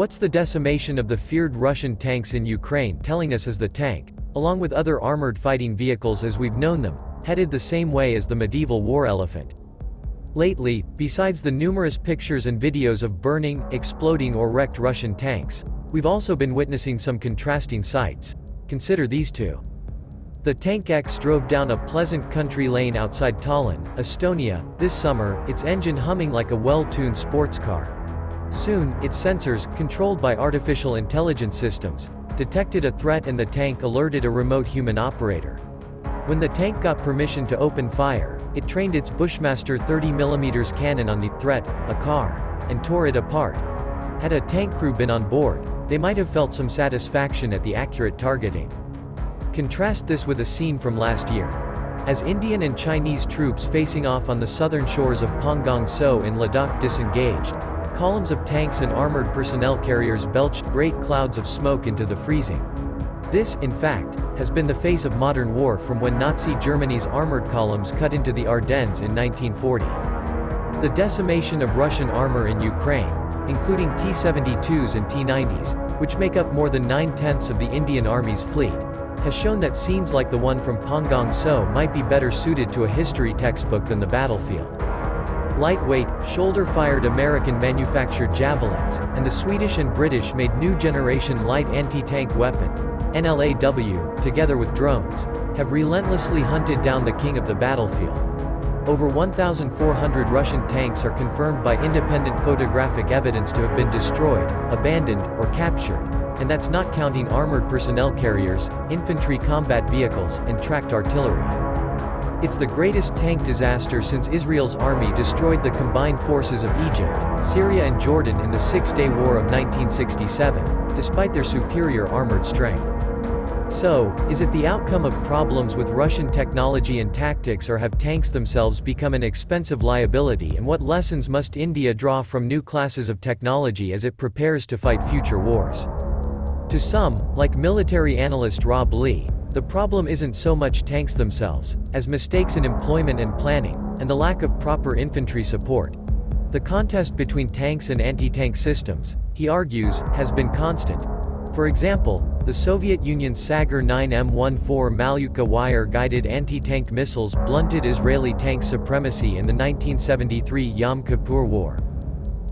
what's the decimation of the feared Russian tanks in Ukraine telling us as the tank, along with other armored fighting vehicles as we've known them, headed the same way as the medieval war elephant? Lately, besides the numerous pictures and videos of burning, exploding or wrecked Russian tanks, we've also been witnessing some contrasting sights. Consider these two. The Tank X drove down a pleasant country lane outside Tallinn, Estonia, this summer, its engine humming like a well-tuned sports car. Soon, its sensors, controlled by artificial intelligence systems, detected a threat and the tank alerted a remote human operator. When the tank got permission to open fire, it trained its Bushmaster 30mm cannon on the threat, a car, and tore it apart. Had a tank crew been on board, they might have felt some satisfaction at the accurate targeting. Contrast this with a scene from last year. As Indian and Chinese troops facing off on the southern shores of Pangong So in Ladakh disengaged, columns of tanks and armored personnel carriers belched great clouds of smoke into the freezing. This, in fact, has been the face of modern war from when Nazi Germany's armored columns cut into the Ardennes in 1940. The decimation of Russian armor in Ukraine, including T-72s and T-90s, which make up more than 9/10 of the Indian Army's fleet, has shown that scenes like the one from Pangong So might be better suited to a history textbook than the battlefield. Lightweight, shoulder-fired American-manufactured javelins, and the Swedish and British-made new-generation light anti-tank weapon, NLAW, together with drones, have relentlessly hunted down the king of the battlefield. Over 1,400 Russian tanks are confirmed by independent photographic evidence to have been destroyed, abandoned, or captured, and that's not counting armored personnel carriers, infantry combat vehicles, and tracked artillery. It's the greatest tank disaster since Israel's army destroyed the combined forces of Egypt, Syria and Jordan in the Six-Day War of 1967, despite their superior armored strength. So, is it the outcome of problems with Russian technology and tactics, or have tanks themselves become an expensive liability, and what lessons must India draw from new classes of technology as it prepares to fight future wars? To some, like military analyst Rob Lee, the problem isn't so much tanks themselves, as mistakes in employment and planning, and the lack of proper infantry support. The contest between tanks and anti-tank systems, he argues, has been constant. For example, the Soviet Union's Sagar 9M14 Malyuka wire-guided anti-tank missiles blunted Israeli tank supremacy in the 1973 Yom Kippur War.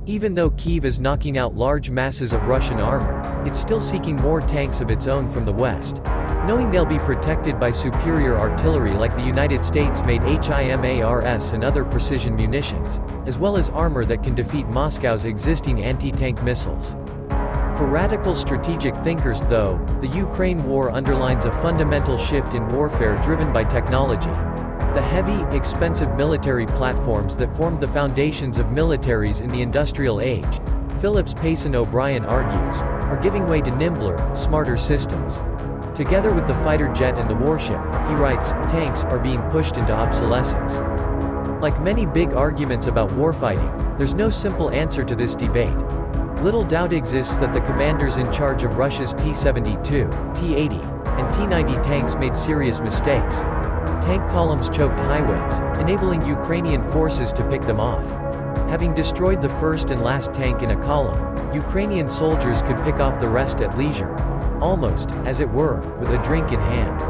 Even though Kyiv is knocking out large masses of Russian armor, it's still seeking more tanks of its own from the West, knowing they'll be protected by superior artillery like the United States-made HIMARS and other precision munitions, as well as armor that can defeat Moscow's existing anti-tank missiles. For radical strategic thinkers though, the Ukraine war underlines a fundamental shift in warfare driven by technology. The heavy, expensive military platforms that formed the foundations of militaries in the industrial age, Phillips Payson O'Brien argues, are giving way to nimbler, smarter systems. Together with the fighter jet and the warship, he writes, tanks are being pushed into obsolescence. Like many big arguments about warfighting, there's no simple answer to this debate. Little doubt exists that the commanders in charge of Russia's T-72, T-80, and T-90 tanks made serious mistakes. Tank columns choked highways, enabling Ukrainian forces to pick them off. Having destroyed the first and last tank in a column, Ukrainian soldiers could pick off the rest at leisure. Almost, as it were, with a drink in hand.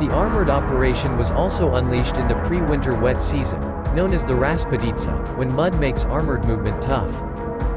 The armored operation was also unleashed in the pre-winter wet season, known as the Rasputitsa, when mud makes armored movement tough.